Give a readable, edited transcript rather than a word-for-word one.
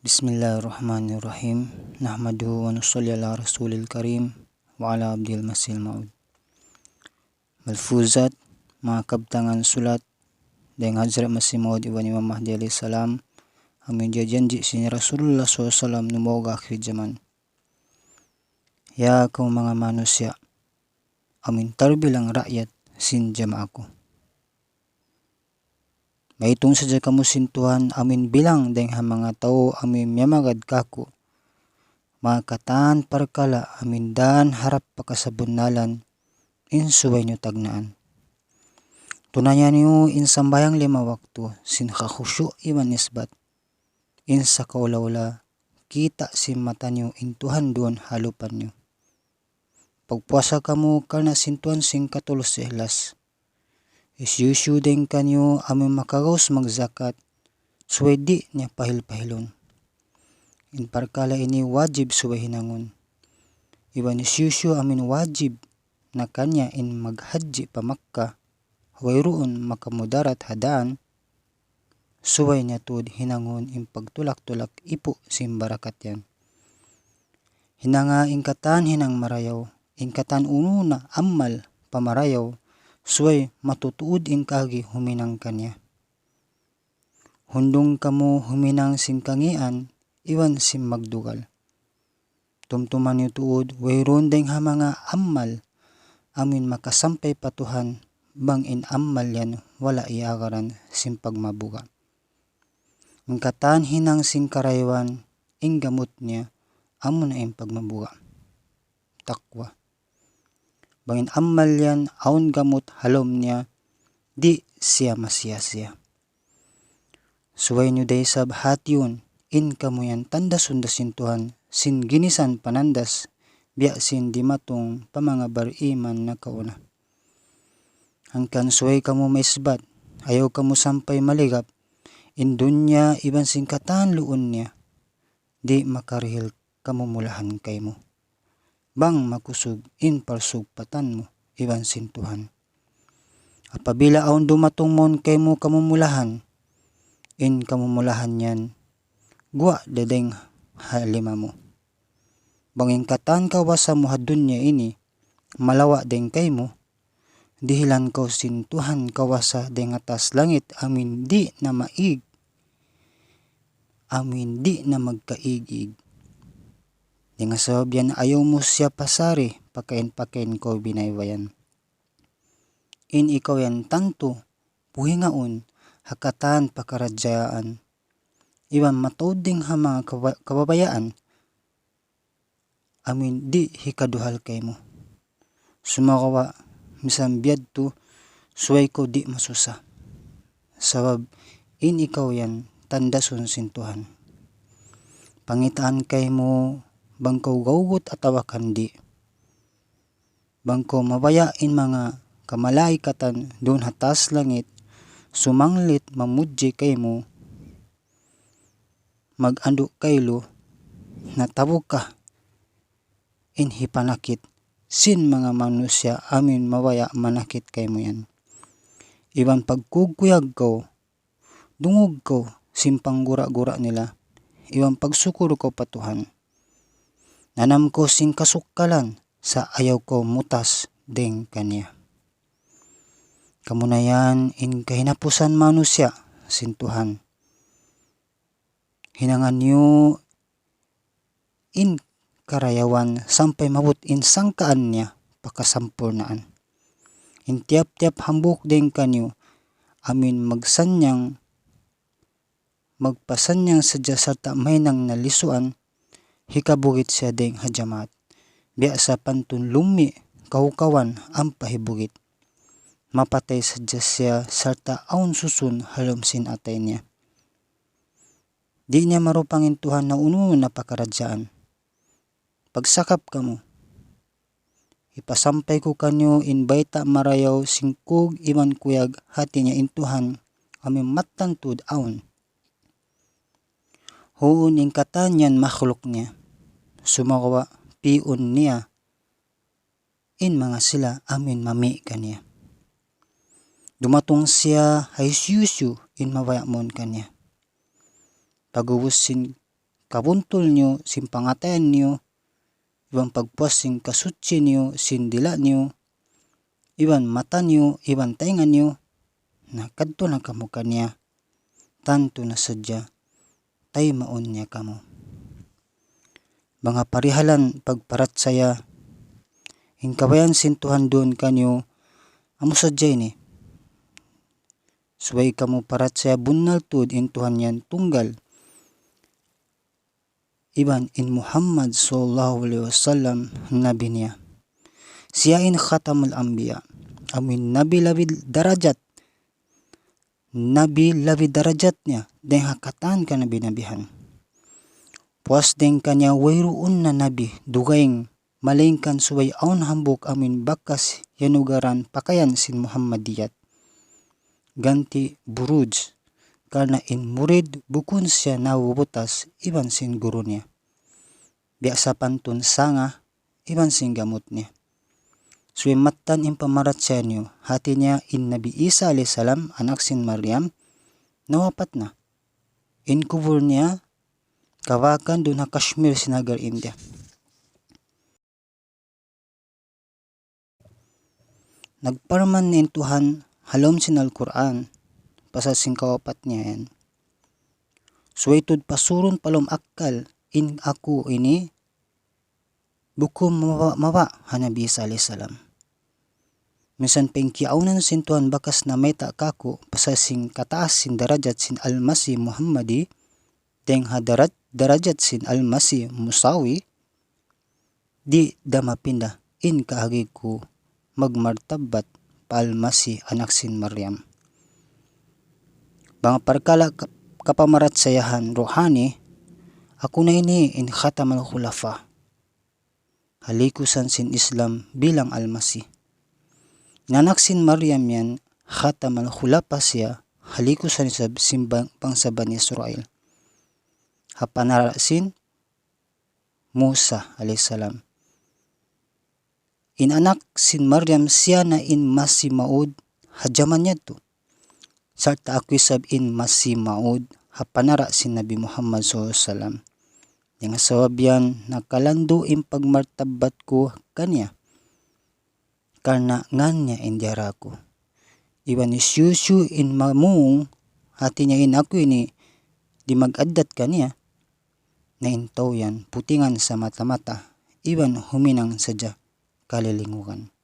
Bismillahirrahmanirrahim. Nahmaduhu wa nusalli ala rasulil karim wa ala abdil masil maud. Malfuzat, mga kabtangan sulat deng Hazrat Masih Maud Iwan Imam Mahdi alaihi salam amin janji sin Rasulullah SAW numoga akhir zaman. Ya kaum mga manusia, amin terbilang rakyat sin jamaaku. Maitung saja kamu sin Tuhan amin bilang deng mga tao amin myamagad kaku. Makatan perkala amin dan harap pakasabunalan insuway nyo tagnaan. Tunanya niyo in sambayang 5 waktu sin kakhusyu iman nisbat. In sa kaula-ula kita sin mata niyo in Tuhan doon halupan niyo. Pagpuasa kamu karena sin Tuhan sin katulos ihlas. Isyusyu din kanyo amin makagaws magzakat suway di niya pahil-pahilon. In parkala ini wajib suway hinangon. Iwan isyusyu amin wajib na kanya in maghadji pa Makkah wayroon makamudarat hadaan suway niya tuod hinangon in pagtulak-tulak ipo sin barakat yan. Hinanga ingkatan hinang marayaw, ingkatan ununa amal pamarayaw suway matutuod in kagi huminang kanya. Hundong kamu huminang sin kangian, iwan sin magdugal. Tumtuman niyo tuod, wayroon deng mga amal, amin makasampay patuhan, bang in amal yan wala iagaran sin pagmabuga. Ingkatan hinang sin karaywan, ing gamot niya, amo na in pagmabuga. Takwa. Bangin amal yan, aun gamot halom niya, di siya masya-siya. Suway nyo day sab hati yun, in kamu yan tanda sundasin Tuhan, sin ginisan panandas, biya sin di matong pamanga bariman na kauna. Hangkan suway kamu maisbat, ayaw kamu sampay maligap, in dunya iban sin katan luon niya, di makarihil kamu mulahan kay mo. Bang makusog in parsugpatan mo, iwan sin Tuhan. Apabila aon dumatong mon kay mo kamumulahan, in kamumulahan yan, gwa dedeng halima mo. Banging katan kawasa mo hadun niya ini, malawa deng kay mo, dihilan ko sin Tuhan kawasa deng atas langit, amin di na maig, amin di na magkaigig. Dengan sabab yan ayaw mo siya pasari, pakain-pakain ko binaywayan. In ikaw yan tanto, puhingaon, hakatan pakaradyaan. Iwan mataod ding mga kababayaan, amin di hikaduhal kay mo. Sumakawa, misang biyad to, suway ko di masusa. Sabab, in ikaw yan, tandason sin Tuhan. Pangitaan kay mo, bangko gawgot atawakan di. Bangko mabayain mga kamalaikatan doon hatas langit, sumanglit mamudji kay mo, mag-ando kaylo, natabog ka, in hipanakit, sin mga manusia amin mabaya manakit kay mo yan. Iban pagkugkuyag ko, dungog ko, simpang gura-gura nila, iwan pagsukur ko patuhan. Nanam ko sin kasukkalan sa ayaw ko mutas deng kanya. Kamunayan in kahinapusan manusia sin Tuhan. Hinangan niyo in karayawan sampai mabut in sangkaan niya pakasampurnaan. In tiap-tiap hambuk deng kanyo amin magpasanyang sadya sarta may nang nalisuan, hikabugit siya deng hajamat. Biya sa pantun lumi, kaukawan ang pahibugit. Mapatay sadya siya sarta aun susun halom sin atay niya. Di niya marupangin Tuhan na uno na pakaradyaan. Pagsakap kamo, ipasampay ko kanyo in bayta marayaw singkog iman kuyag hati niya in Tuhan aming matantud aun. Huun in katanyan makhluk niya, sumakawa piun niya, in mga sila amin mami kanya. Dumatong siya hay siyusyu in mawayamon kanya. Pagubusin kabuntol niyo sin pangatayan niyo, iban pagpuas sin kasutsi niyo sin dila niyo, iban mata niyo, iban tainga niyo, na kadto na kamo kaniya, tanto na sadya, tay maon niya kamo. Mga parihalan pagparatsaya, hinkabayan sin Tuhan doon kanyo, amo sadya ni. Suway kamo paratsaya bunal tud in Tuhan yan tunggal. Iban in Muhammad sallallahu alaihi wasallam nabi niya. Siya in khatamul anbiya, amin nabi labi darajat. Nabi labi darajat niya, deng hakatan ka na binabihan. Puas deng kanya wayroon na nabi, dugaing malingkan suway aun hambok amin bakas yanugaran pakayan sin Muhammadiyat. Ganti buruj, karena in murid bukun siya nawubutas iban sin guru niya. Biasa pantun sanga iban sin gamot niya. Suway matan in pamarat siya niyo, hati niya in Nabi Isa alaihissalam anak sin Maryam, nawapat na. In kubur niya, kawakan dun ha Kashmir sinagar India. Nagparman ni Tuhan halom sin Al-Quran, pasal sin kawapat niya yan. Suway tud pasurun palom akal, in aku ini, bukum mawa ha Nabi Isa alaihissalam. Minsan pengkiaunan sin Tuhan bakas na meta kako, pasal sin kataas sin darajat sin Al-Masih Muhammadi, deng ha darajat sin Al-Masih Musawi, di damapinda in kaagi ko magmartabat pa Al-Masih anak sin Maryam. Bang parkala kapamarat sayahan rohani, ako na ini in khatam al-khulafa, halikusan sin Islam bilang Al-Masih. Nanak sin Maryam yan, khatam al-khulafa siya, halikusan sa simbang pangsaban Israel. Hapanara sin Musa alaihissalam. In anak sin Maryam siya na in Masih Maud, hajaman niya to. Sarta ako sab in Masih Maud, hapanara sin Nabi Muhammad SAW. Yang sawabyan, nakalando in pagmartabat ko kanya. Karena nganya indiyara ko. Iwan ni Syusyu in mamung, hati niya in ako ini, di mag-addat kanya. Na intaw yan, putingan sa mata-mata, iwan huminang sadya kalilingukan.